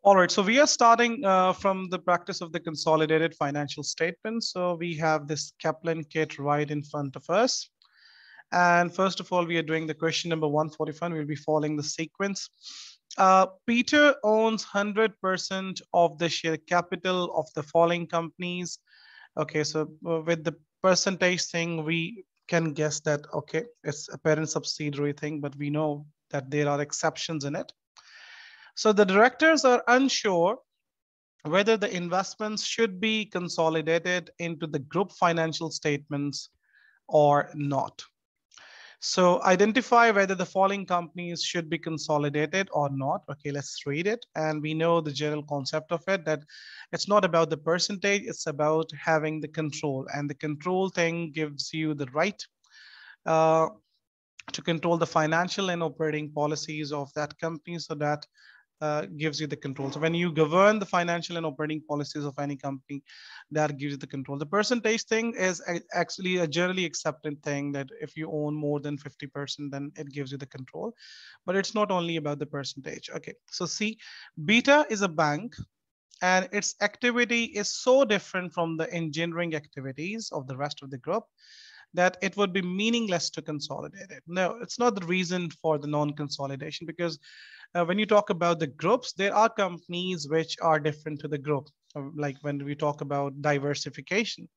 All right, so we are starting from the practice of the consolidated financial statements. So we have this Kaplan kit right in front of us. And first of all, we are doing the question number 145. We'll be following the sequence. Peter owns 100% of the share capital of the following companies. Okay, so with the percentage thing, we can guess that, okay, it's a parent subsidiary thing, but we know that there are exceptions in it. So the directors are unsure whether the investments should be consolidated into the group financial statements or not. So identify whether the following companies should be consolidated or not. Okay, let's read it. And we know the general concept of it, that it's not about the percentage, it's about having the control. And the control thing gives you the right to control the financial and operating policies of that company, so that gives you the control. So when you govern the financial and operating policies of any company, that gives you the control. The percentage thing is actually a generally accepted thing, that if you own more than 50%, then it gives you the control. But it's not only about the percentage. Okay, so see, Beta is a bank, and its activity is so different from the engineering activities of the rest of the group that it would be meaningless to consolidate it. No, it's not the reason for the non-consolidation, because when you talk about the groups, there are companies which are different to the group. Like when we talk about diversification.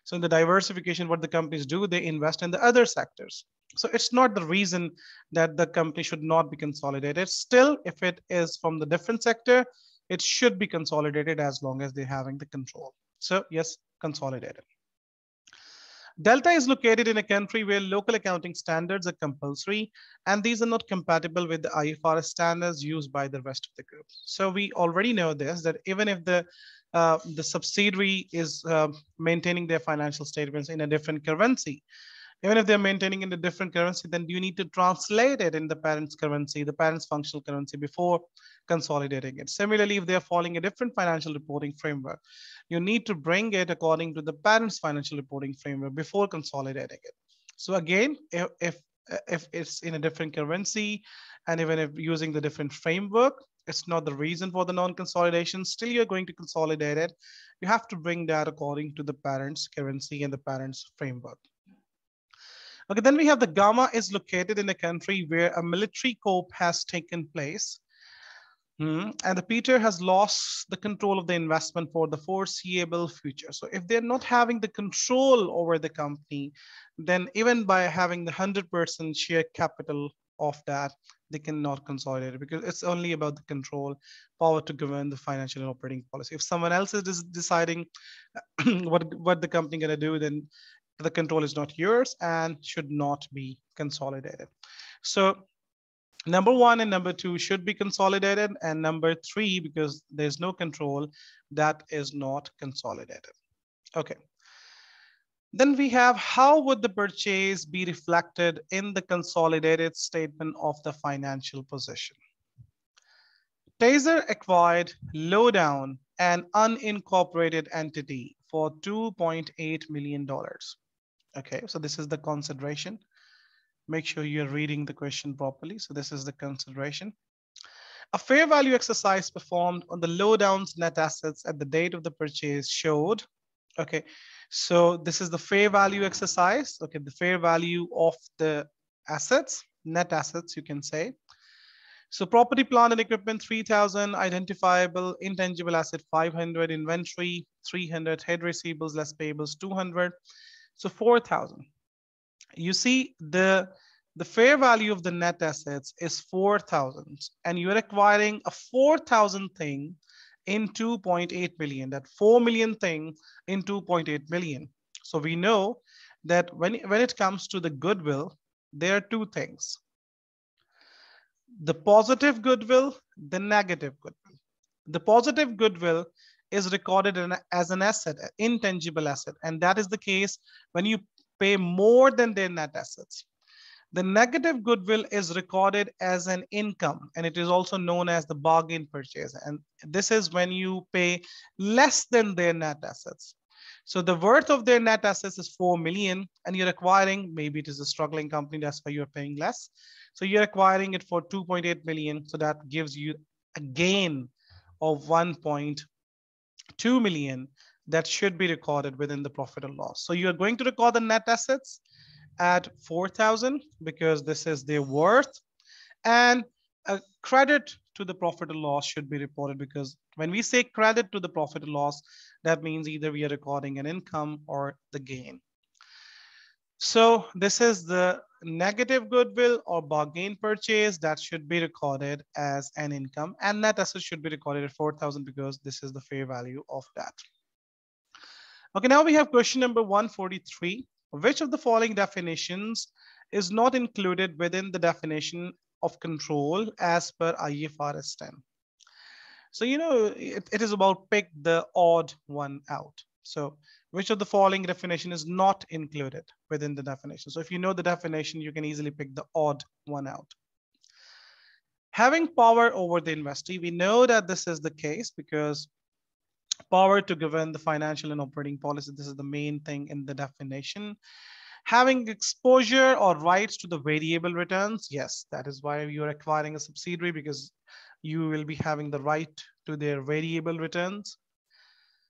So in the diversification, what the companies do, they invest in the other sectors. So it's not the reason that the company should not be consolidated. Still, if it is from the different sector, it should be consolidated as long as they're having the control. So yes, consolidated. Delta is located in a country where local accounting standards are compulsory, and these are not compatible with the IFRS standards used by the rest of the group. So we already know this, that even if the subsidiary is maintaining their financial statements in a different currency, even if they're maintaining in a different currency, then you need to translate it in the parent's currency, the parent's functional currency, before consolidating it. Similarly, if they're following a different financial reporting framework, you need to bring it according to the parent's financial reporting framework before consolidating it. So again, if it's in a different currency, and even if using the different framework, it's not the reason for the non-consolidation. Still, you're going to consolidate it. You have to bring that according to the parent's currency and the parent's framework. Okay, then we have the Gamma is located in a country where a military coup has taken place. And the Peter has lost the control of the investment for the foreseeable future. So if they're not having the control over the company, then even by having the 100% share capital of that, they cannot consolidate it, because it's only about the control, power to govern the financial and operating policy. If someone else is deciding what the company gonna do, then the control is not yours and should not be consolidated. So number 1 and number 2 should be consolidated, and number 3, because there's no control, that is not consolidated. Okay. Then we have, how would the purchase be reflected in the consolidated statement of the financial position? Taser acquired Lowdown, an unincorporated entity, for $2.8 million. Okay, so this is the consideration. Make sure you're reading the question properly. So this is the consideration. A fair value exercise performed on the Lowdown's net assets at the date of the purchase showed, okay, so this is the fair value exercise, okay, the fair value of the assets, net assets, you can say. So property, plant and equipment, 3,000, identifiable intangible asset, 500, inventory, 300, head receivables less payables, 200. So 4,000. You see, the fair value of the net assets is 4,000, and you're acquiring a 4,000 thing in 2.8 million. That 4 million thing in 2.8 million. So we know that when it comes to the goodwill, there are two things: the positive goodwill, the negative goodwill. The positive goodwill is recorded as an asset, an intangible asset, and that is the case when you pay more than their net assets. The negative goodwill is recorded as an income, and it is also known as the bargain purchase. And this is when you pay less than their net assets. So the worth of their net assets is 4 million, and you're acquiring, maybe it is a struggling company, that's why you're paying less. So you're acquiring it for 2.8 million. So that gives you a gain of 1.2 million that should be recorded within the profit and loss. So you are going to record the net assets at 4,000 because this is their worth, and a credit to the profit and loss should be reported, because when we say credit to the profit and loss, that means either we are recording an income or the gain. So this is the negative goodwill or bargain purchase that should be recorded as an income, and net assets should be recorded at 4,000 because this is the fair value of that. Okay, now we have question number 143. Which of the following definitions is not included within the definition of control as per IFRS 10? So, it is about pick the odd one out. So which of the following definition is not included within the definition? So if you know the definition, you can easily pick the odd one out. Having power over the investee, we know that this is the case because power to govern the financial and operating policy, this is the main thing in the definition. Having exposure or rights to the variable returns, yes, that is why you are acquiring a subsidiary, because you will be having the right to their variable returns.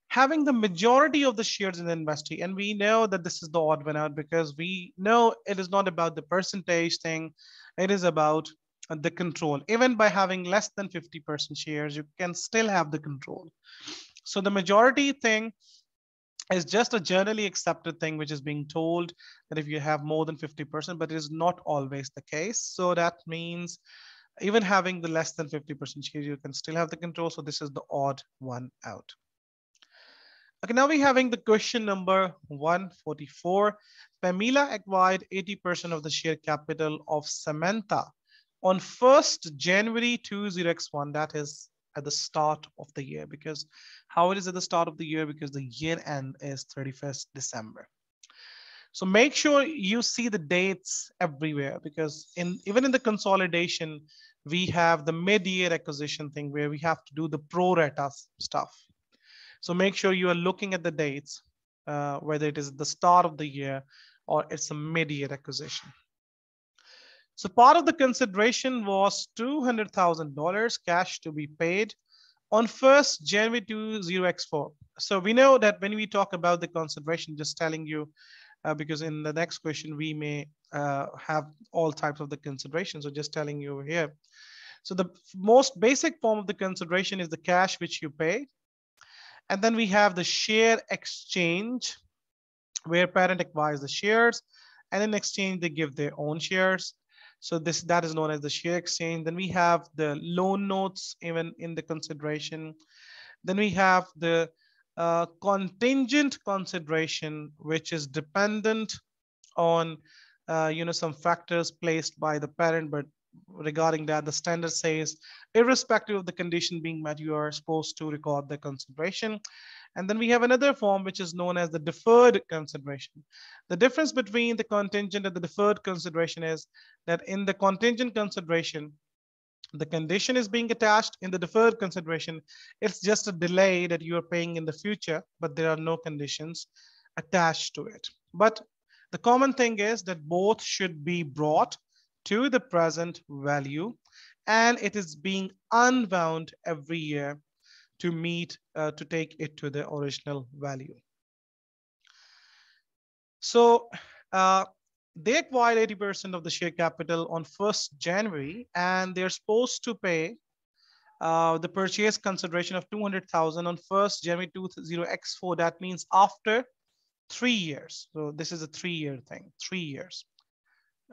Having the majority of the shares in the investee, and we know that this is the odd one out because we know it is not about the percentage thing, it is about the control. Even by having less than 50% shares, you can still have the control. So the majority thing is just a generally accepted thing, which is being told that if you have more than 50%, but it is not always the case. So that means even having the less than 50% shares, you can still have the control. So this is the odd one out. Okay, now we're having the question number 144. Pamela acquired 80% of the share capital of Samantha on 1st January 20x1. That is at the start of the year. Because how it is at the start of the year? Because the year end is 31st December. So make sure you see the dates everywhere, because even in the consolidation, we have the mid-year acquisition thing where we have to do the pro rata stuff. So make sure you are looking at the dates, whether it is the start of the year or it's a mid-year acquisition. So part of the consideration was $200,000 cash to be paid on 1st January 20x4. So we know that when we talk about the consideration, just telling you, because in the next question, we may have all types of the consideration. So just telling you over here. So the most basic form of the consideration is the cash which you pay. And then we have the share exchange, where parent acquires the shares, and in exchange, they give their own shares. So that is known as the share exchange. Then we have the loan notes even in the consideration. Then we have the contingent consideration, which is dependent on some factors placed by the parent, but regarding that, the standard says, irrespective of the condition being met, you are supposed to record the consideration. And then we have another form, which is known as the deferred consideration. The difference between the contingent and the deferred consideration is that in the contingent consideration, the condition is being attached. In the deferred consideration, it's just a delay that you are paying in the future, but there are no conditions attached to it. But the common thing is that both should be brought to the present value, and it is being unwound every year to take it to the original value. So they acquired 80% of the share capital on 1st January, and they're supposed to pay the purchase consideration of 200,000 on 1st January 20x4. That means after 3 years. So this is a 3-year thing, 3 years.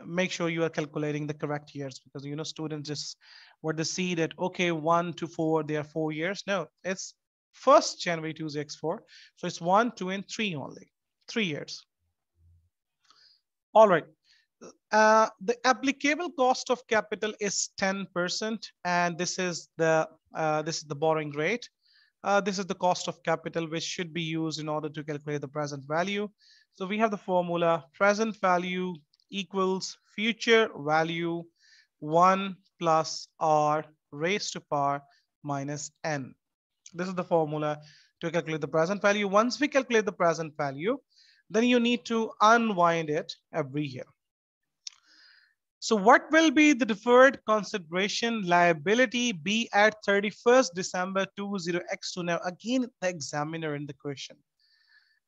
Make sure you are calculating the correct years, because students just were to see that, okay, 1 to 4, they are 4 years. No, it's 1st January 20x4. So it's 1, 2, and 3 only, 3 years. All right. The applicable cost of capital is 10%, and this is the borrowing rate. This is the cost of capital which should be used in order to calculate the present value. So we have the formula: present value equals future value 1 plus r raised to power minus n. This is the formula to calculate the present value. Once we calculate the present value, then you need to unwind it every year. So what will be the deferred consideration liability be at 31st December 20x2? Now, again, the examiner in the question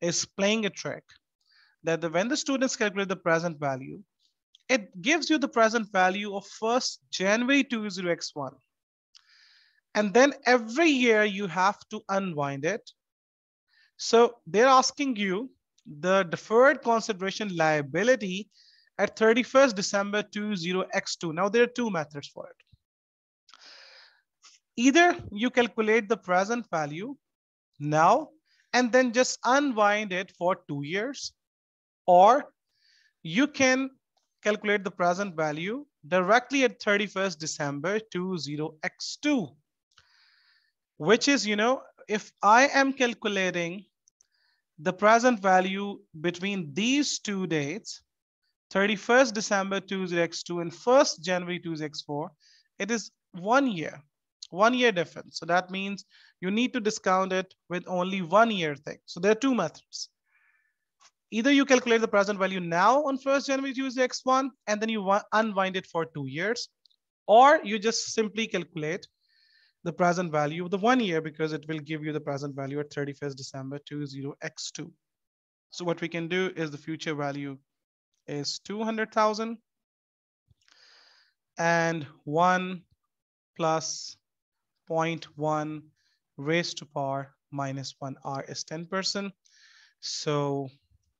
is playing a trick that when the students calculate the present value, it gives you the present value of 1st January 20x1. And then every year you have to unwind it. So they're asking you the deferred consideration liability at 31st December 20x2. Now there are two methods for it. Either you calculate the present value now and then just unwind it for 2 years, or you can calculate the present value directly at 31st December 20x2, which is, if I am calculating the present value between these two dates, 31st December 20x2 and 1st January 20x4, it is 1 year, 1 year difference. So that means you need to discount it with only 1 year thing. So there are two methods. Either you calculate the present value now on 1st January 20x1 and then you unwind it for 2 years, or you just simply calculate the present value of the 1 year because it will give you the present value at 31st December 20x2. So what we can do is the future value is 200,000 and 1 plus 0.1 raised to power minus 1 R is 10%. So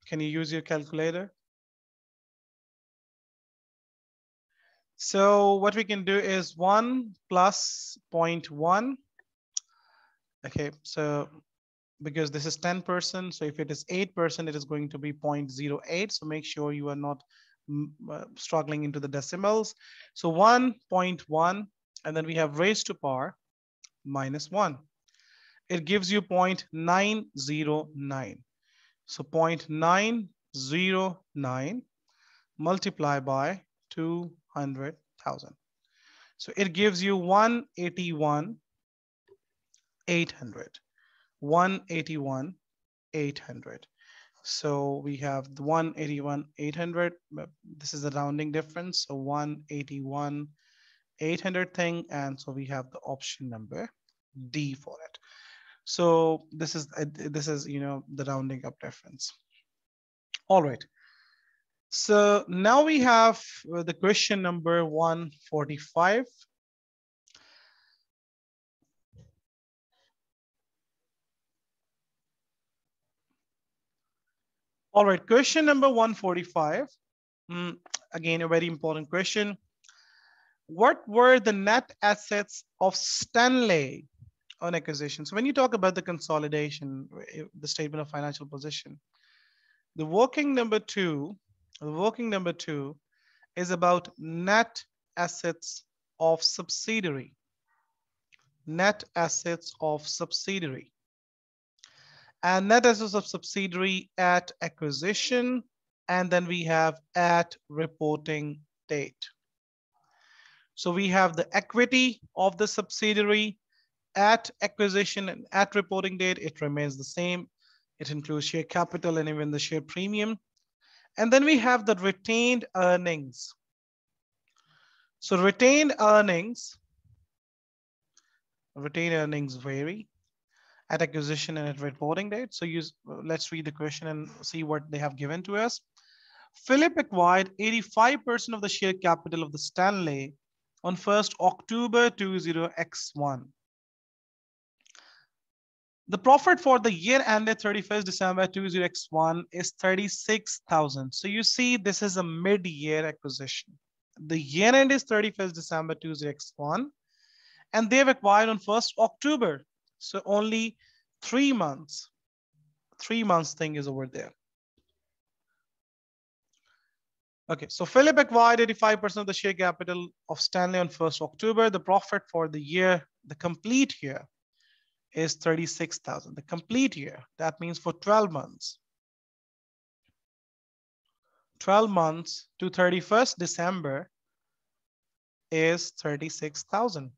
can you use your calculator? So what we can do is 1 plus 0.1. Okay, so because this is 10%, so if it is 8%, it is going to be 0.08. So make sure you are not struggling into the decimals. So 1.1, and then we have raised to power minus 1. It gives you 0.909. So 0.909 multiplied by 200,000. So it gives you 181,800. 181,800. So we have the 181,800. This is the rounding difference. So 181,800 thing. And so we have the option number D for it. So this is the rounding up difference. All right. So now we have the question number 145. All right, question number 145. Again, a very important question. What were the net assets of Stanley on acquisition? So when you talk about the consolidation, the statement of financial position, the working number two is about net assets of subsidiary. Net assets of subsidiary. And net assets of subsidiary at acquisition, and then we have at reporting date. So we have the equity of the subsidiary at acquisition and at reporting date, it remains the same. It includes share capital and even the share premium. And then we have the retained earnings. So retained earnings vary at acquisition and at reporting date. So let's read the question and see what they have given to us. Philip acquired 85% of the share capital of the Stanley on 1st October 20x1. The profit for the year ended 31st December 20x1 is 36,000. So you see, this is a mid-year acquisition. The year end is 31st December 20x1, and they've acquired on 1st October. So only 3 months. 3 months thing is over there. Okay, so Philip acquired 85% of the share capital of Stanley on 1st October. The profit for the year, the complete year, is 36,000. The complete year, that means for 12 months. 12 months to 31st December is 36,000.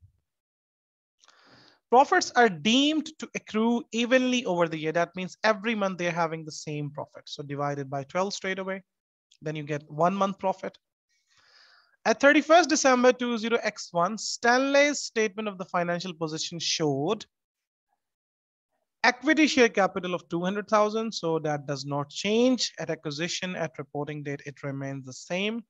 Profits are deemed to accrue evenly over the year. That means every month they're having the same profit. So divided by 12 straight away, then you get 1 month profit. At 31st December 20X1, Stanley's statement of the financial position showed equity share capital of 200,000. So that does not change at acquisition. At reporting date, it remains the same.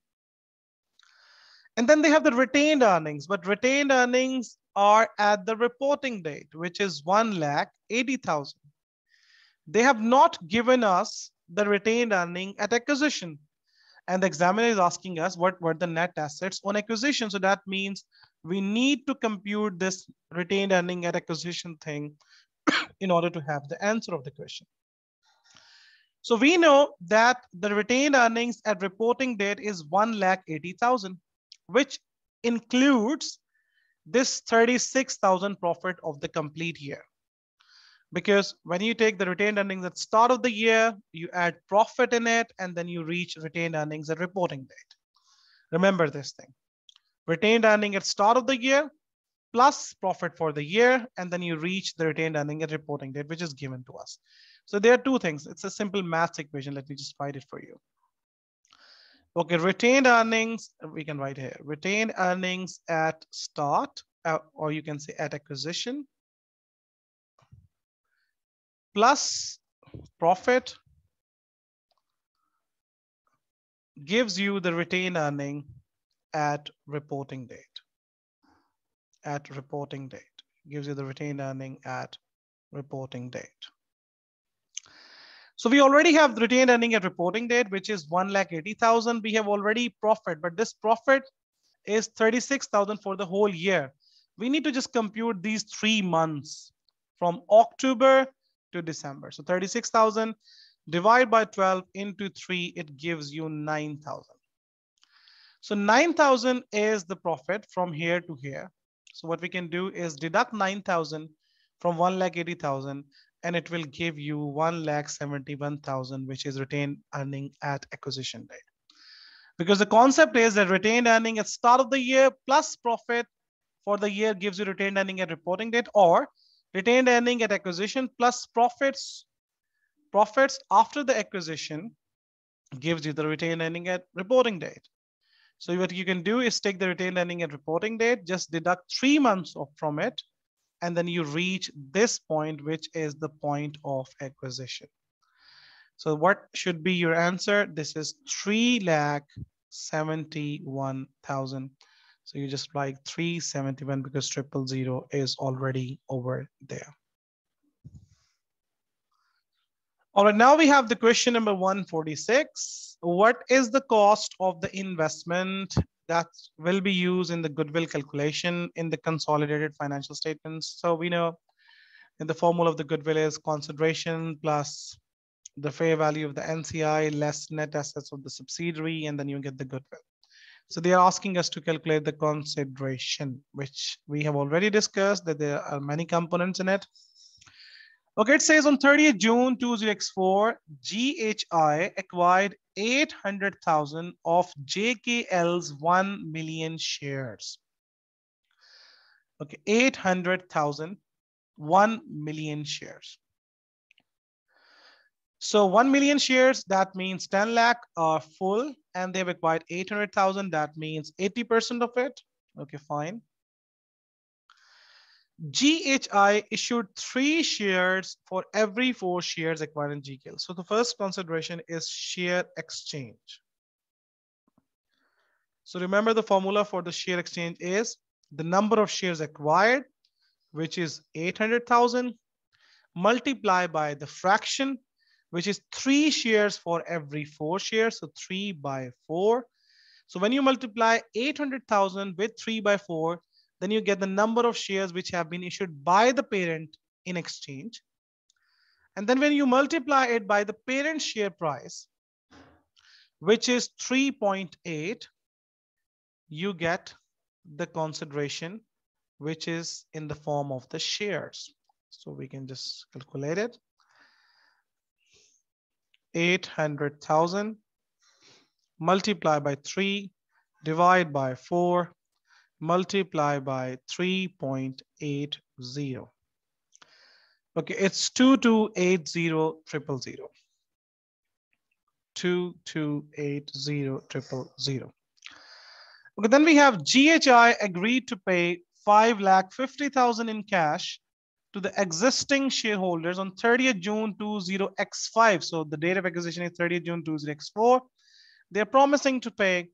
And then they have the retained earnings, but retained earnings are at the reporting date, which is 1,80,000. They have not given us the retained earning at acquisition. And the examiner is asking us what were the net assets on acquisition. So that means we need to compute this retained earning at acquisition thing in order to have the answer of the question. So we know that the retained earnings at reporting date is 1,80,000, which includes this 36,000 profit of the complete year. Because when you take the retained earnings at start of the year, you add profit in it, and then you reach retained earnings at reporting date. Remember this thing. Retained earning at start of the year plus profit for the year, and then you reach the retained earning at reporting date, which is given to us. So there are two things. It's a simple math equation. Let me just write it for you. Okay, retained earnings, we can write here. Retained earnings at start, or you can say at acquisition, plus profit gives you the retained earning at reporting date. At reporting date. Gives you the retained earning at reporting date. So we already have the retained earning at reporting date, which is 1,80,000. We have already profit, but this profit is 36,000 for the whole year. We need to just compute these 3 months from October to December. So 36,000 divided by 12 into 3, it gives you 9,000. So 9,000 is the profit from here to here. So what we can do is deduct 9,000 from 1,80,000, and it will give you 1,71,000, which is retained earning at acquisition date. Because the concept is that retained earning at start of the year plus profit for the year gives you retained earning at reporting date, or retained earning at acquisition plus profits after the acquisition gives you the retained earning at reporting date. So what you can do is take the retained earning at reporting date, just deduct 3 months from it, and then you reach this point, which is the point of acquisition. So what should be your answer? This is 3,71,000. So you just write 371 because 000 is already over there. All right, now we have the question number 146. What is the cost of the investment that will be used in the goodwill calculation in the consolidated financial statements? So we know in the formula of the goodwill is consideration plus the fair value of the NCI less net assets of the subsidiary, and then you get the goodwill. So they are asking us to calculate the consideration, which we have already discussed that there are many components in it. Okay, it says on 30th June 2004, GHI acquired 800,000 of JKL's 1 million shares. Okay, 800,000, 1 million shares. So 1 million shares, that means 10 lakh are full, and they've acquired 800,000. That means 80% of it. Okay, fine. GHI issued 3 shares for every 4 shares acquired in GKL. So the first consideration is share exchange. So remember the formula for the share exchange is the number of shares acquired, which is 800,000, multiplied by the fraction, which is 3 shares for every 4 shares. So 3 by 4. So when you multiply 800,000 with 3 by 4, then you get the number of shares which have been issued by the parent in exchange. And then when you multiply it by the parent share price, which is 3.8, you get the consideration, which is in the form of the shares. So we can just calculate it. 800,000 multiplied by 3 divided by 4 multiply by 3.80. Okay, it's 2280,000. 2280,000. Okay, then we have GHI agreed to pay 5,50,000 in cash to the existing shareholders on 30th June 20x5. So the date of acquisition is 30th June 20x4. They're promising to pay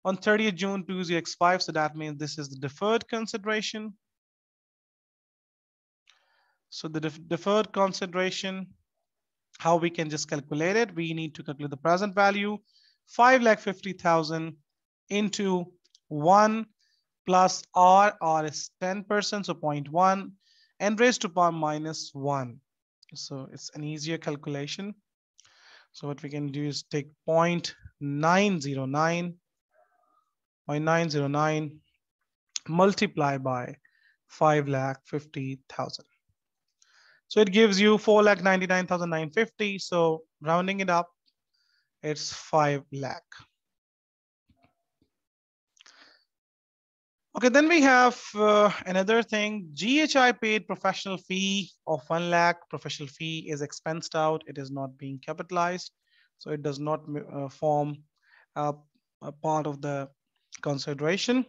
on 30th June 20x5. So that means this is the deferred consideration. So the deferred consideration, how we can just calculate it, we need to calculate the present value, 5,50,000 into 1 plus R is 10%, so 0.1, and raised to power minus 1. So it's an easier calculation. So what we can do is take 0.909 multiply by 5,50,000. So it gives you 4,99,950. So rounding it up, it's 5 lakh. Okay, then we have another thing. GHI paid professional fee of 1 lakh. Professional fee is expensed out. It is not being capitalized. So it does not form a part of the consideration.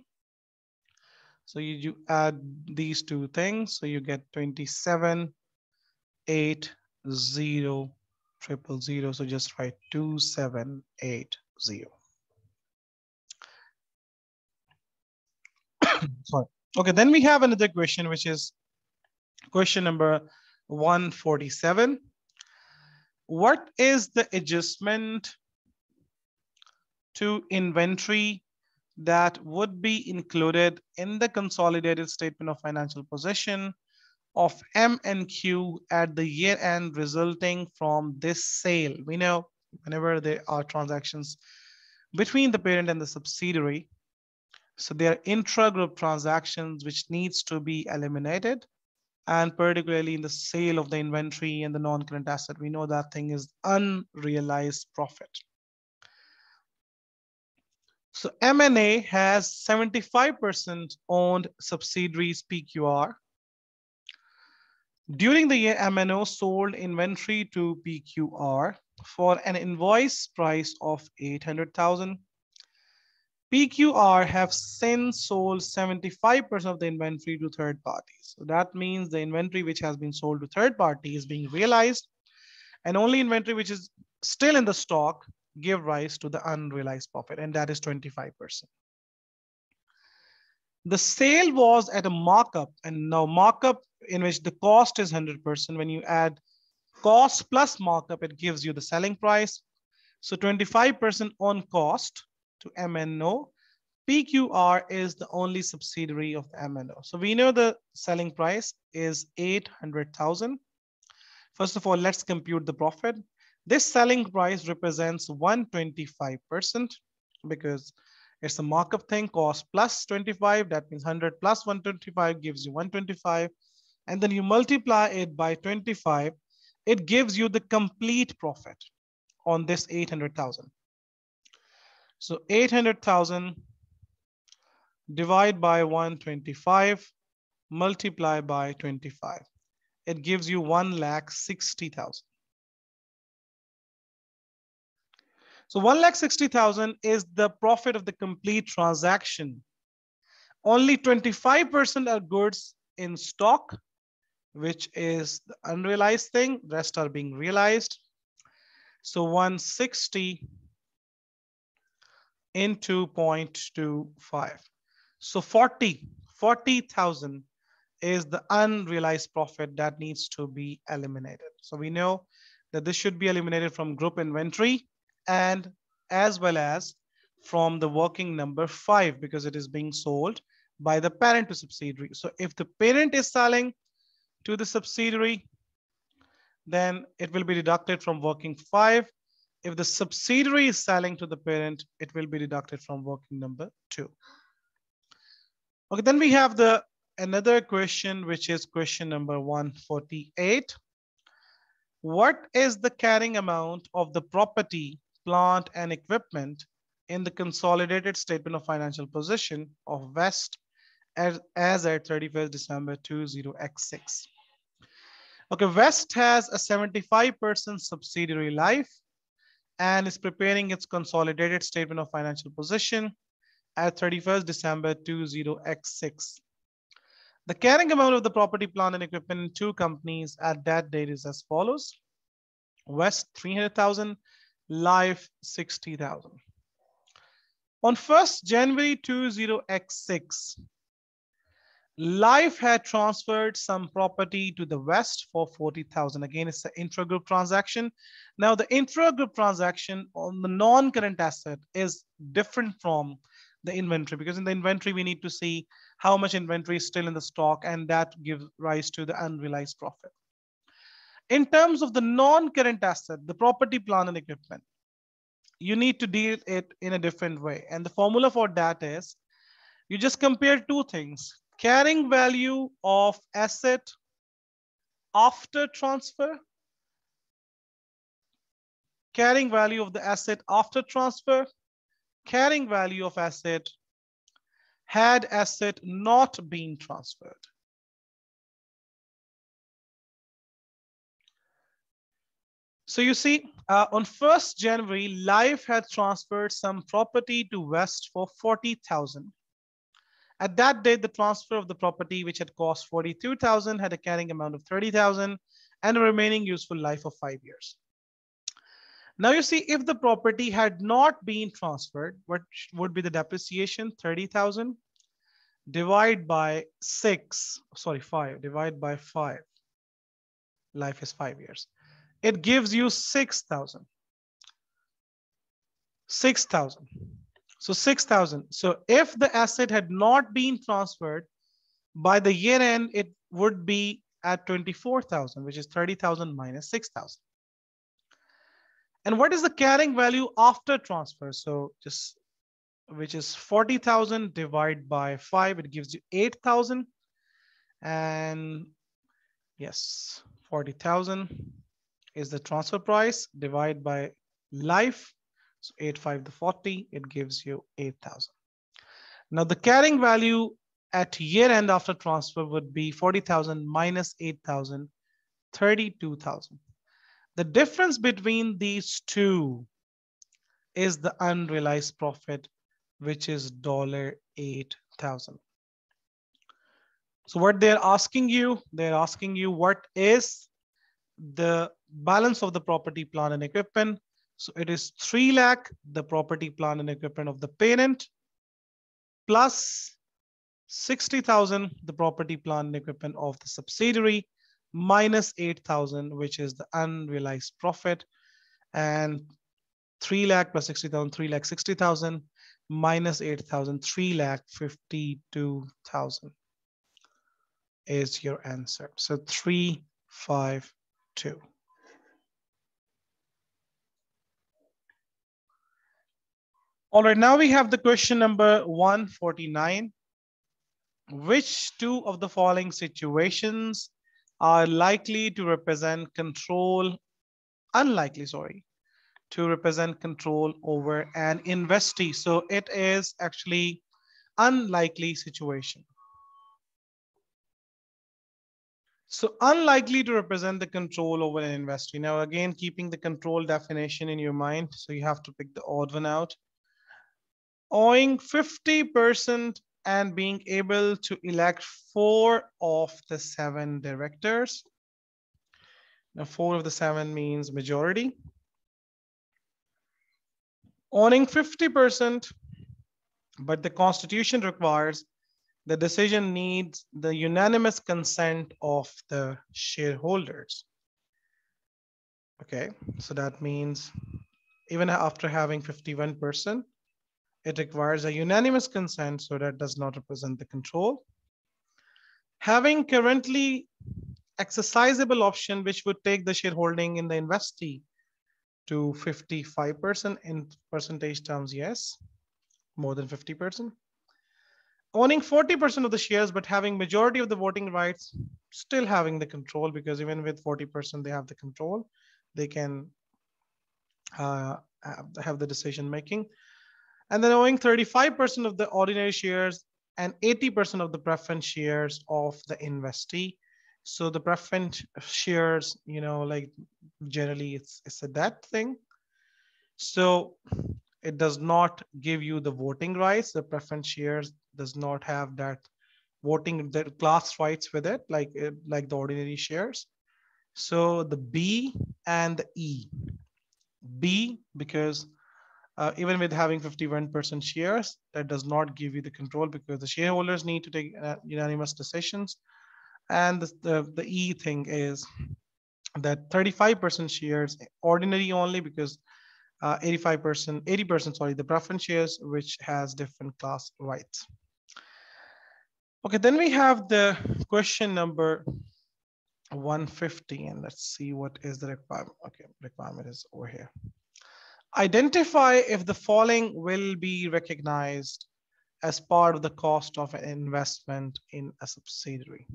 So you add these two things. So you get 27,800,000. So just write 2780. Sorry. Okay, then we have another question, which is question number 147. What is the adjustment to inventory that would be included in the consolidated statement of financial position of M&Q at the year end resulting from this sale? We know whenever there are transactions between the parent and the subsidiary, so there are intra-group transactions which needs to be eliminated. And particularly in the sale of the inventory and the non-current asset, we know that thing is unrealized profit. So M&A has 75% owned subsidiaries PQR. During the year, M&O sold inventory to PQR for an invoice price of 800,000. PQR have since sold 75% of the inventory to third parties. So that means the inventory which has been sold to third party is being realized, and only inventory which is still in the stock give rise to the unrealized profit, and that is 25%. The sale was at a markup, and now markup in which the cost is 100%. When you add cost plus markup, it gives you the selling price. So 25% on cost to M&O. PQR is the only subsidiary of the M&O. So we know the selling price is 800,000. First of all, let's compute the profit. This selling price represents 125% because it's a markup thing, cost plus 25. That means 100 plus 125 gives you 125. And then you multiply it by 25. It gives you the complete profit on this 800,000. So 800,000 divide by 125, multiply by 25. It gives you 1,60,000. So 1,60,000 is the profit of the complete transaction. Only 25% are goods in stock, which is the unrealized thing. Rest are being realized. So 160 into 0.25. So 40,000 is the unrealized profit that needs to be eliminated. So we know that this should be eliminated from group inventory and as well as from the working number 5 because it is being sold by the parent to subsidiary. So if the parent is selling to the subsidiary, then it will be deducted from working 5. If the subsidiary is selling to the parent, it will be deducted from working number 2. Okay, then we have another question, which is question number 148. What is the carrying amount of the property, plant, and equipment in the consolidated statement of financial position of West as at 31st December 20x6? Okay, West has a 75% subsidiary life and is preparing its consolidated statement of financial position at 31st December 20x6. The carrying amount of the property, plant, and equipment in two companies at that date is as follows. West 300,000, Life 60,000. On 1st January 20x6, Life had transferred some property to the West for 40,000. Again, it's an intra-group transaction. Now, the intra-group transaction on the non-current asset is different from the inventory, because in the inventory, we need to see how much inventory is still in the stock, and that gives rise to the unrealized profit. In terms of the non-current asset, the property, plant, and equipment, you need to deal it in a different way. And the formula for that is you just compare two things: carrying value of asset after transfer, carrying value of the asset after transfer, carrying value of asset had asset not been transferred. So you see, on 1st January, Life had transferred some property to West for 40,000. At that date, the transfer of the property, which had cost 42,000, had a carrying amount of 30,000 and a remaining useful life of 5 years. Now you see, if the property had not been transferred, what would be the depreciation? 30,000 divided by 5, divided by 5. Life is 5 years. It gives you 6,000. 6,000. So 6,000. So if the asset had not been transferred by the year end, it would be at 24,000, which is 30,000 minus 6,000. And what is the carrying value after transfer? So just, which is 40,000 divided by 5, it gives you 8,000. And yes, 40,000 is the transfer price divided by life. So 8, 5, the 40, it gives you 8,000. Now the carrying value at year end after transfer would be 40,000 minus 8,000, 32,000. The difference between these two is the unrealized profit, which is $8,000. So what they're asking you what is the balance of the property, plant, and equipment. So it is 3 lakh, the property, plant, and equipment of the parent, plus 60,000, the property, plant, and equipment of the subsidiary, minus 8,000, which is the unrealized profit. And 3 lakh plus 60,000, 3 lakh 60,000, minus 8,000, 3 lakh 52,000 is your answer. So 352. All right, now we have the question number 149. Which two of the following situations are likely to represent control, unlikely, sorry, to represent control over an investee? So it is actually unlikely situation. So unlikely to represent the control over an investee. Now, again, keeping the control definition in your mind. So you have to pick the odd one out. Owing 50% and being able to elect 4 of the 7 directors. Now, 4 of the 7 means majority. Owning 50%, but the Constitution requires the decision needs the unanimous consent of the shareholders. Okay, so that means even after having 51%, it requires a unanimous consent, so that does not represent the control. Having currently exercisable option, which would take the shareholding in the investee to 55% in percentage terms, yes, more than 50%. Owning 40% of the shares, but having majority of the voting rights, still having the control, because even with 40%, they have the control. They can have the decision making. And then owning 35% of the ordinary shares and 80% of the preference shares of the investee. So the preference shares, you know, like generally it's a that thing. So it does not give you the voting rights. The preference shares does not have that voting, the class rights with it, like the ordinary shares. So the B and the E. B, because even with having 51% shares, that does not give you the control because the shareholders need to take unanimous decisions. And the E thing is that 35% shares ordinary only, because 80%, sorry, the preference shares, which has different class rights. Okay, then we have the question number 150, and let's see what is the requirement. Okay, requirement is over here. Identify if the following will be recognized as part of the cost of an investment in a subsidiary.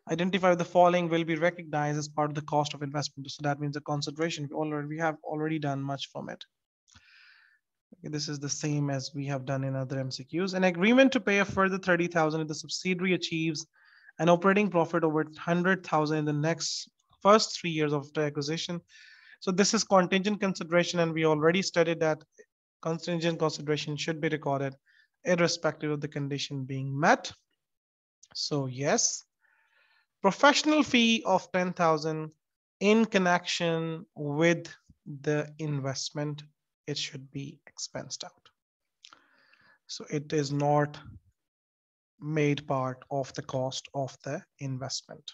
Identify if the following will be recognized as part of the cost of investment. So that means the consideration. We have already done much from it. Okay, this is the same as we have done in other MCQs. An agreement to pay a further 30,000 if the subsidiary achieves an operating profit over 100,000 in the first 3 years of the acquisition. So this is contingent consideration, and we already studied that contingent consideration should be recorded irrespective of the condition being met. So yes. Professional fee of 10,000 in connection with the investment, it should be expensed out. So it is not made part of the cost of the investment.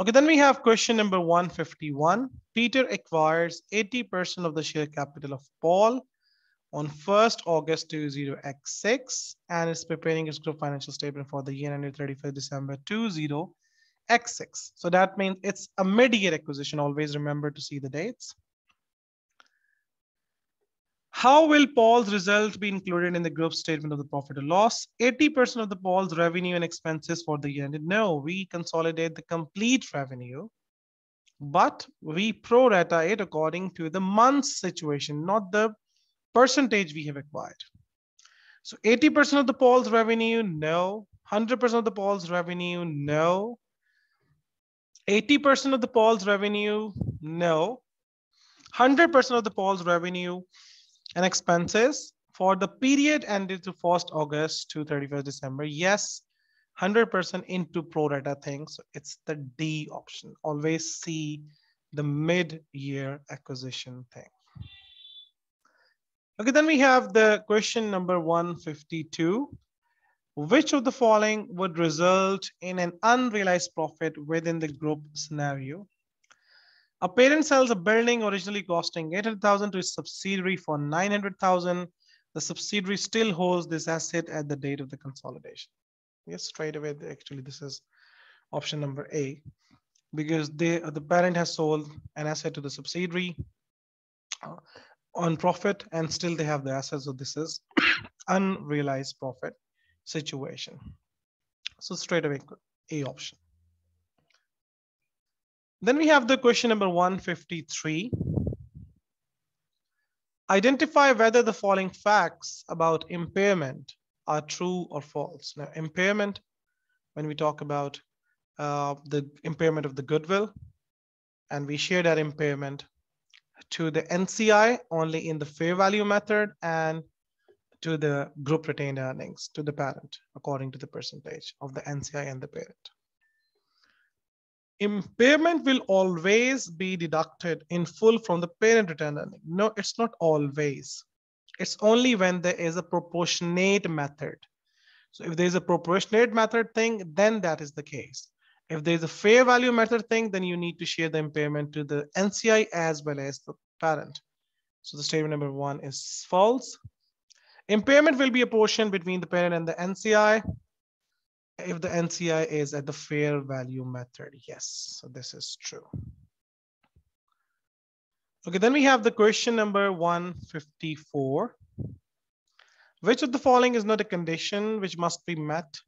Okay, then we have question number 151. Peter acquires 80% of the share capital of Paul on 1st August 20x6 and is preparing his group financial statement for the year ended 31st December 20x6. So that means it's a mid-year acquisition. Always remember to see the dates. How will Paul's result be included in the group statement of the profit or loss? 80% of the Paul's revenue and expenses for the year ended. No, we consolidate the complete revenue, but we pro rata it according to the month's situation, not the percentage we have acquired. So 80% of the Paul's revenue, no. 100% of the Paul's revenue, no. 80% of the Paul's revenue, no. 100% of the Paul's revenue and expenses for the period ended to 1st August to 31st December. Yes, 100% into pro rata thing. So it's the D option. Always see the mid-year acquisition thing. Okay, then we have the question number 152. Which of the following would result in an unrealized profit within the group scenario? A parent sells a building originally costing 800,000 to its subsidiary for 900,000. The subsidiary still holds this asset at the date of the consolidation. Yes, straight away, actually, this is option number A, because the parent has sold an asset to the subsidiary on profit and still they have the assets. So this is unrealized profit situation. So straight away, A option. Then we have the question number 153. Identify whether the following facts about impairment are true or false. Now, impairment, when we talk about the impairment of the goodwill, and we share that impairment to the NCI only in the fair value method and to the group retained earnings to the parent according to the percentage of the NCI and the parent. Impairment will always be deducted in full from the parent retained earning. No, it's not always. It's only when there is a proportionate method. So if there's a proportionate method thing, then that is the case. If there's a fair value method thing, then you need to share the impairment to the NCI as well as the parent. So the statement number 1 is false. Impairment will be apportioned between the parent and the NCI if the NCI is at the fair value method. Yes, so this is true. Okay, then we have the question number 154. Which of the following is not a condition which must be met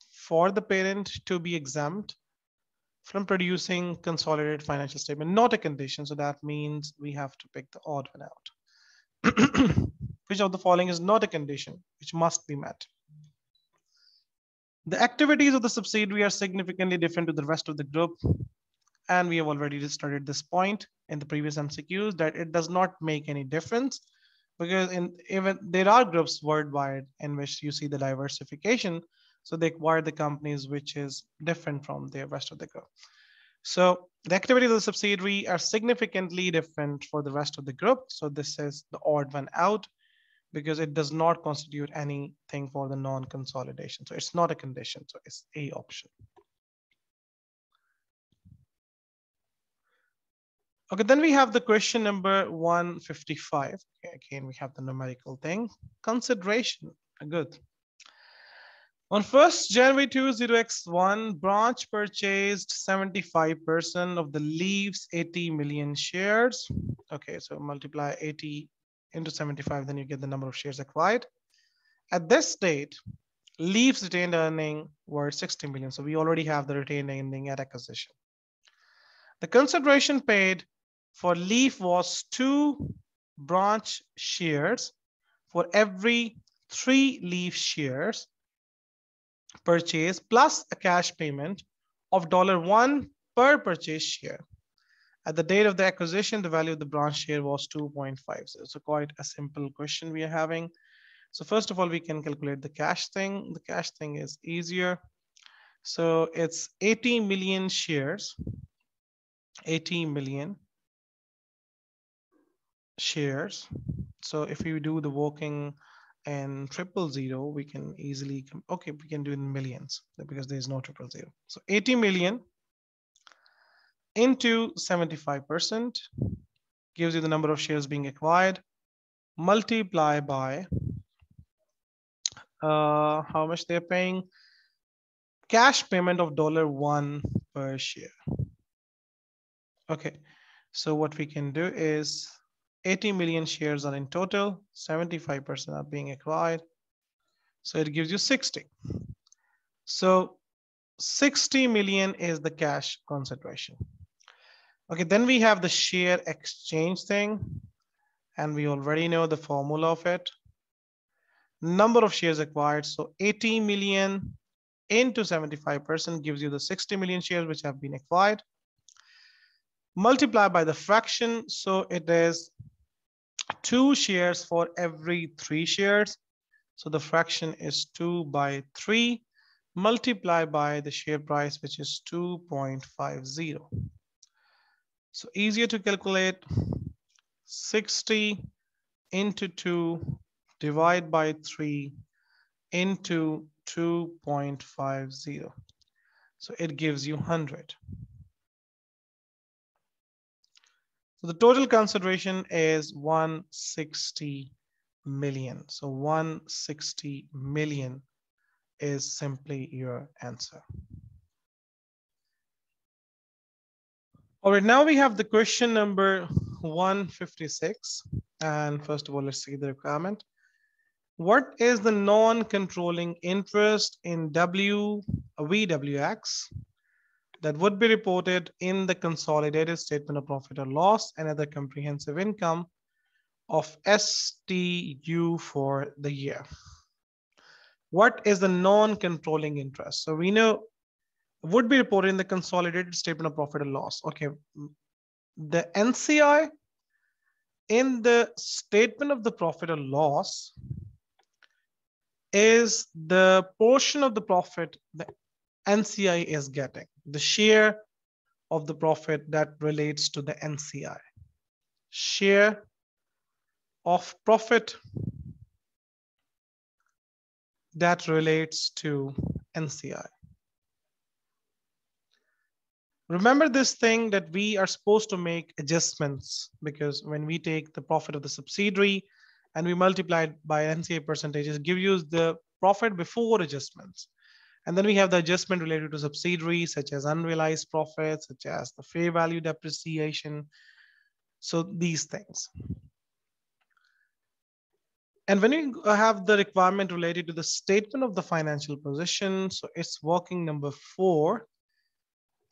for the parent to be exempt from producing consolidated financial statement? Not a condition, so that means we have to pick the odd one out. Which of the following is not a condition which must be met? The activities of the subsidiary are significantly different to the rest of the group, and we have already studied this point. in the previous MCQs that it does not make any difference, because even there are groups worldwide in which you see the diversification. So they acquire the companies which is different from the rest of the group. So the activities of the subsidiary are significantly different for the rest of the group. So this is the odd one out because it does not constitute anything for the non-consolidation. So it's not a condition. So it's A option. Okay, then we have the question number 155. Okay, again, we have the numerical thing. Consideration, good. On 1st January 20X1, branch purchased 75% of the Leaves 80 million shares. Okay, so multiply 80 into 75, then you get the number of shares acquired. At this date, Leaves retained earning were 60 million. So we already have the retained earning at acquisition. The consideration paid for Leaf was 2 branch shares for every 3 Leaf shares purchased plus a cash payment of $1 per purchase share. At the date of the acquisition, the value of the branch share was 2.50. So quite a simple question we are having. So first of all, we can calculate the cash thing. The cash thing is easier. So it's 80 million shares, 80 million shares. So if you do the working and 000, we can easily, okay, we can do in millions because there's no 000. So 80 million into 75% gives you the number of shares being acquired, multiply by how much they're paying, cash payment of $1 per share. Okay, so what we can do is 80 million shares are in total, 75% are being acquired. So it gives you 60. So 60 million is the cash consideration. Okay, then we have the share exchange thing, and we already know the formula of it. Number of shares acquired, so 80 million into 75% gives you the 60 million shares which have been acquired. Multiply by the fraction, so it is 2 shares for every 3 shares. So the fraction is 2 by 3, multiply by the share price, which is 2.50. So easier to calculate, 60 into 2 divide by 3 into 2.50. So it gives you 100. So the total consideration is 160 million. So 160 million is simply your answer. All right, now we have the question number 156. And first of all, let's see the requirement. What is the non-controlling interest in VWX that would be reported in the consolidated statement of profit or loss and other comprehensive income of STU for the year? What is the non-controlling interest? So we know would be reported in the consolidated statement of profit or loss. Okay, the NCI in the statement of the profit or loss is the portion of the profit the NCI is getting, the share of the profit that relates to the NCI. Share of profit that relates to NCI. Remember this thing that we are supposed to make adjustments, because when we take the profit of the subsidiary and we multiply it by NCI percentages, it gives you the profit before adjustments. And then we have the adjustment related to subsidiaries, such as unrealized profits, such as the fair value depreciation. So these things. And when you have the requirement related to the statement of the financial position, so it's working number 4,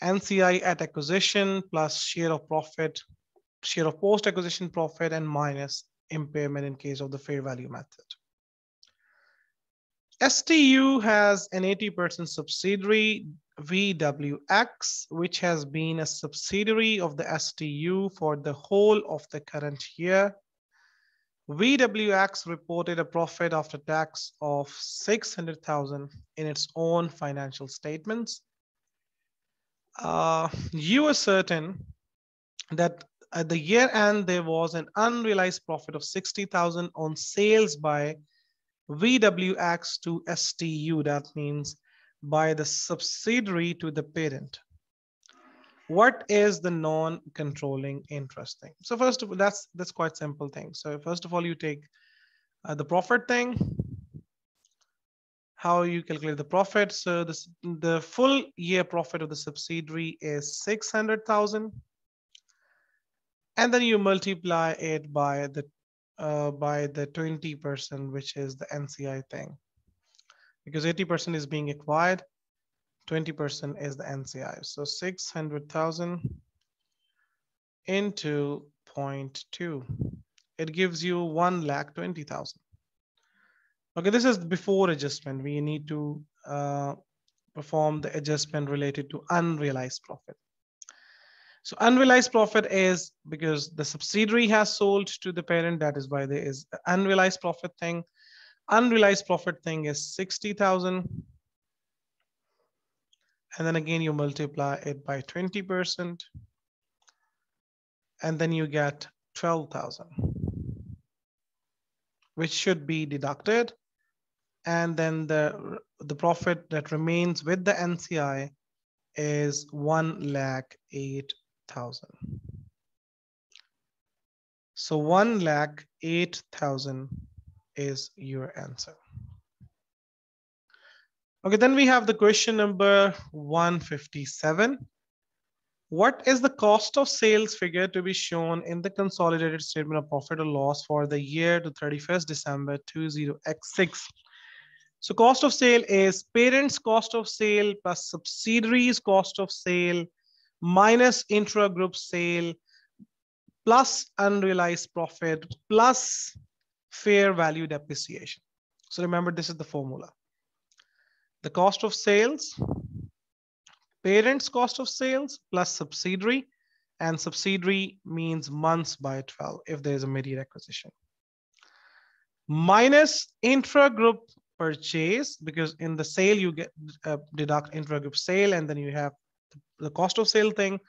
NCI at acquisition plus share of profit, share of post-acquisition profit, and minus impairment in case of the fair value method. STU has an 80% subsidiary VWX, which has been a subsidiary of the STU for the whole of the current year. VWX reported a profit after tax of 600,000 in its own financial statements. You are certain that at the year end, there was an unrealized profit of 60,000 on sales by VWX to STU. That means by the subsidiary to the parent. What is the non-controlling interest thing? So first of all, that's quite simple thing. So first of all, you take the profit thing. How you calculate the profit? So the full year profit of the subsidiary is 600,000, and then you multiply it by the 20%, which is the NCI thing, because 80% is being acquired, 20% is the NCI. So 600,000 into 0.2, it gives you 1,20,000. Okay, this is before adjustment. We need to perform the adjustment related to unrealized profit. So unrealized profit is because the subsidiary has sold to the parent. That is why there is the unrealized profit thing. Unrealized profit thing is 60,000. And then again, you multiply it by 20%. And then you get 12,000, which should be deducted. And then the profit that remains with the NCI is 1,08,000. So 1,08,000 is your answer. Okay, then we have the question number 157. What is the cost of sales figure to be shown in the consolidated statement of profit or loss for the year to 31st December 20x6? So cost of sale is parent's cost of sale plus subsidiaries cost of sale minus intra-group sale plus unrealized profit plus fair value depreciation. So remember, this is the formula. The cost of sales, parent's cost of sales plus subsidiary, and subsidiary means months by 12 if there is a mid-year acquisition, minus intra-group purchase, because in the sale you get deduct intra-group sale, and then you have the cost of sale thing.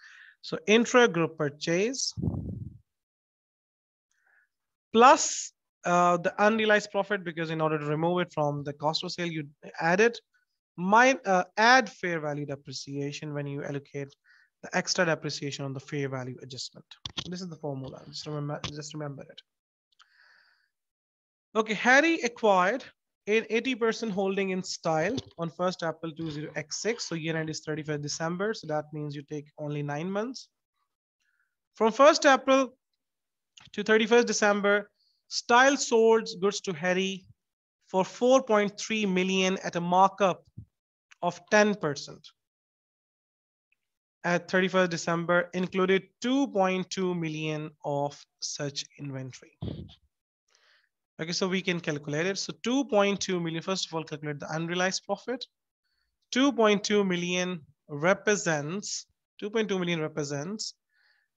So intra-group purchase plus the unrealized profit, because in order to remove it from the cost of sale, you add it. Add fair value depreciation when you allocate the extra depreciation on the fair value adjustment. This is the formula. Just remember it. Okay, Harry acquired an 80% holding in Style on 1st April 20x6. So year end is 31st December. So that means you take only 9 months. From 1st April to 31st December, Style sold goods to Harry for 4.3 million at a markup of 10%. At 31st December, included 2.2 million of such inventory. Okay, so we can calculate it. So 2.2 million, first of all, calculate the unrealized profit. 2.2 million represents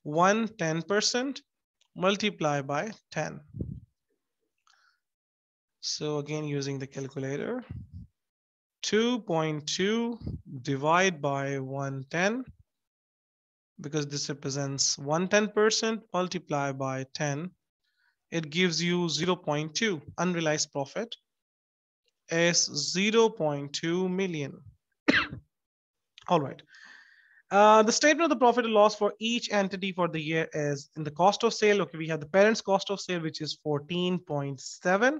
110% multiplied by 10. So again, using the calculator, 2.2 divided by 110, because this represents 110% multiplied by 10, it gives you 0.2. Unrealized profit is 0.2 million. All right. The statement of the profit and loss for each entity for the year is in the cost of sale. Okay, we have the parent's cost of sale, which is 14.7.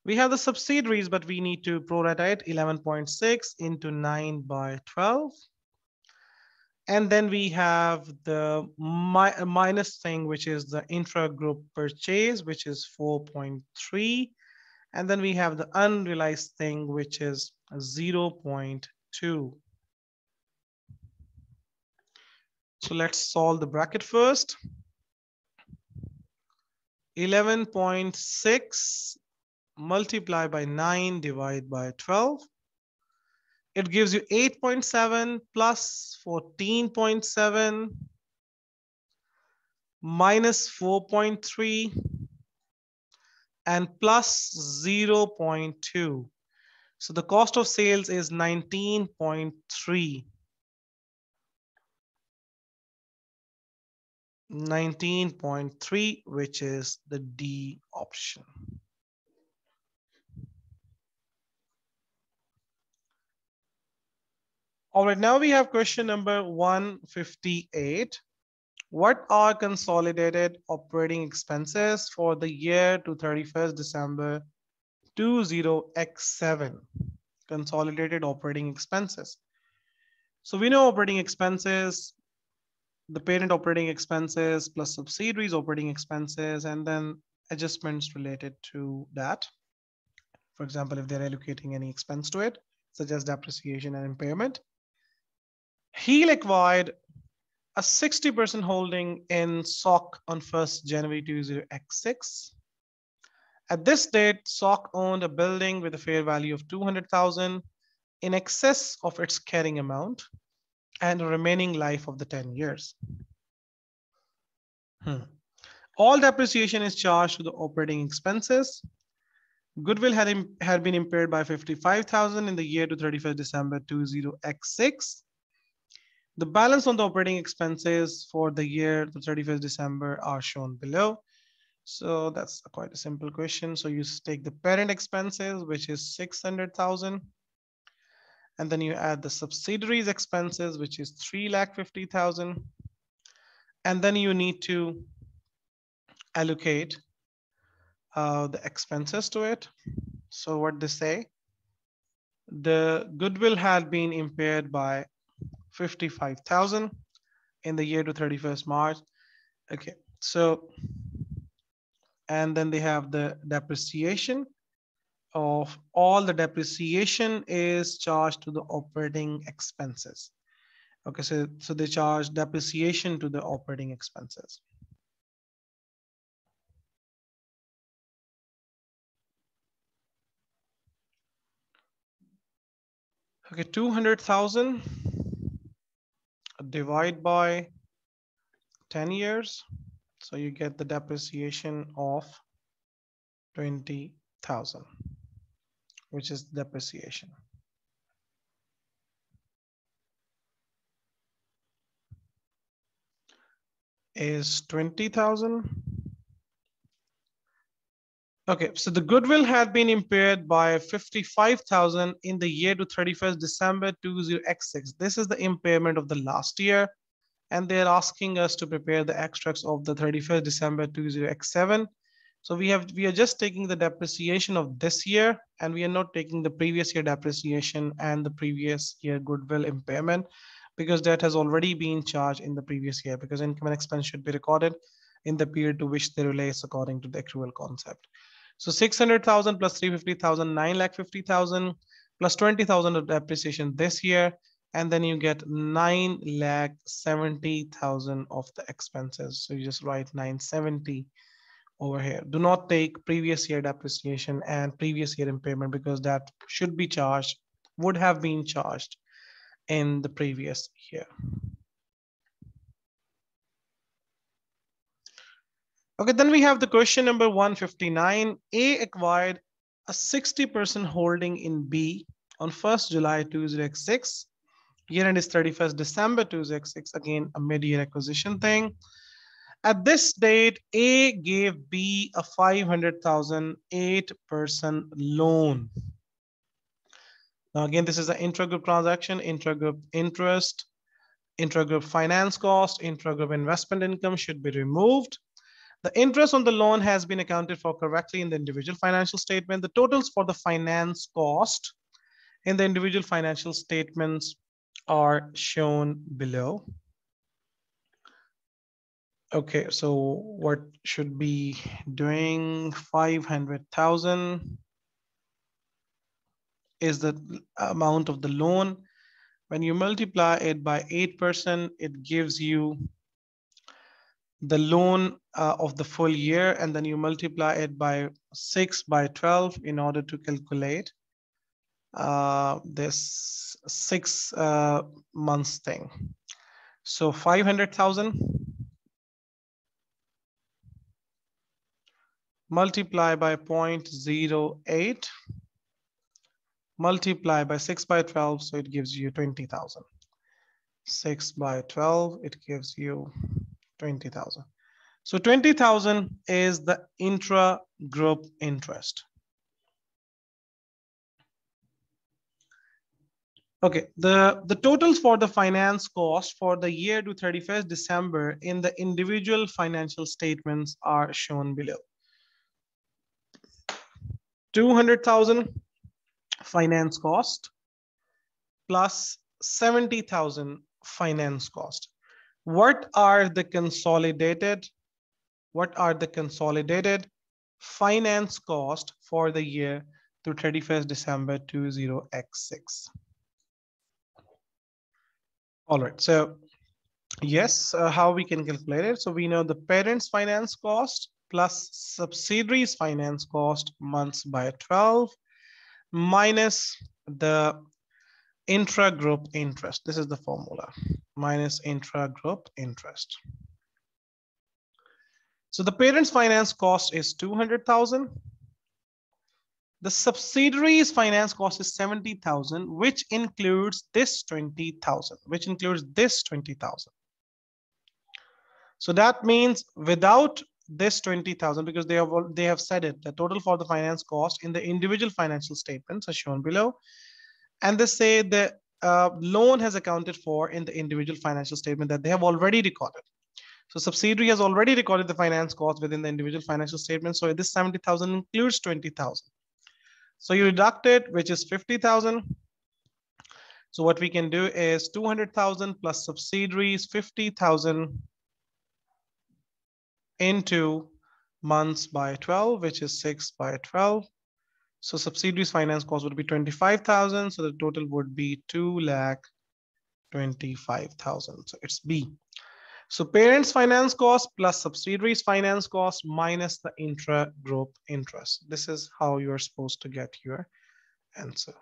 We have the subsidiaries, but we need to prorata it 11.6 into 9 by 12. And then we have the minus thing, which is the intra-group purchase, which is 4.3. And then we have the unrealized thing, which is 0.2. So let's solve the bracket first. 11.6 multiplied by 9 divided by 12. It gives you 8.7 plus 14.7 minus 4.3 and plus 0.2. So the cost of sales is 19.3. 19.3, which is the D option. All right, now we have question number 158. What are consolidated operating expenses for the year to 31st December 20x7? Consolidated operating expenses. So we know operating expenses, the parent operating expenses plus subsidiaries operating expenses, and then adjustments related to that. For example, if they're allocating any expense to it, such as depreciation and impairment. He acquired a 60% holding in SOC on 1st January 20x6. At this date, SOC owned a building with a fair value of 200,000 in excess of its carrying amount and a remaining life of the 10 years. All depreciation is charged to the operating expenses. Goodwill had been impaired by 55,000 in the year to 31st December 20x6. The balance on the operating expenses for the year to 31st December are shown below. So that's quite a simple question. So you take the parent expenses, which is 600,000. And then you add the subsidiaries expenses, which is 350,000. And then you need to allocate the expenses to it. So what they say, the goodwill had been impaired by 55,000 in the year to 31st March. Okay, so, and then they have the depreciation of all the depreciation is charged to the operating expenses. Okay, so they charge depreciation to the operating expenses. Okay, 200,000 divide by 10 years. So you get the depreciation of 20,000, which is depreciation. Is 20,000. Okay, so the goodwill had been impaired by 55,000 in the year to 31st December 20x6. This is the impairment of the last year. And they're asking us to prepare the extracts of the 31st December 20x7. So we are just taking the depreciation of this year, and we are not taking the previous year depreciation and the previous year goodwill impairment, because that has already been charged in the previous year, because income and expense should be recorded in the period to which they relates according to the accrual concept. So 600,000 plus 350,000, 9,50,000 plus 20,000 of depreciation this year. And then you get 9,70,000 of the expenses. So you just write 970 over here. Do not take previous year depreciation and previous year impairment, because that should be charged, would have been charged in the previous year. Okay, then we have the question number 159. A acquired a 60% holding in B on 1st July 2006. Year end is 31st December 2006. Again, a mid-year acquisition thing. At this date, A gave B a 500,000 8% loan. Now, again, this is an intragroup transaction, intragroup interest, intragroup finance cost, intragroup investment income should be removed. The interest on the loan has been accounted for correctly in the individual financial statement. The totals for the finance cost in the individual financial statements are shown below. Okay, so what should be doing? 500,000 is the amount of the loan. When you multiply it by 8%, it gives you the loan of the full year, and then you multiply it by 6 by 12 in order to calculate this 6 months thing. So 500,000 multiply by 0.08 multiply by 6 by 12, so it gives you 20,000. 6 by 12, it gives you 20,000. So 20,000 is the intra-group interest. Okay, the totals for the finance cost for the year to 31st December in the individual financial statements are shown below. 200,000 finance cost plus 70,000 finance cost. What are the consolidated finance cost for the year to 31st December 20x6? All right, so yes, how we can calculate it? So we know the parent's finance cost plus subsidiaries finance cost months by 12 minus the intra-group interest. This is the formula, minus intra-group interest. So the parent's finance cost is 200,000. The subsidiaries finance cost is 70,000, which includes this 20,000, So that means without this 20,000, because they have said it, the total for the finance cost in the individual financial statements are shown below. And they say the loan has accounted for in the individual financial statement that they have already recorded. So subsidiary has already recorded the finance cost within the individual financial statement. So this 70,000 includes 20,000. So you deduct it, which is 50,000. So what we can do is 200,000 plus subsidiaries 50,000 into months by 12, which is 6 by 12. So subsidiaries finance cost would be 25,000. So the total would be 2,25,000. So it's B. So parents finance cost plus subsidiaries finance cost minus the intra-group interest. This is how you're supposed to get your answer.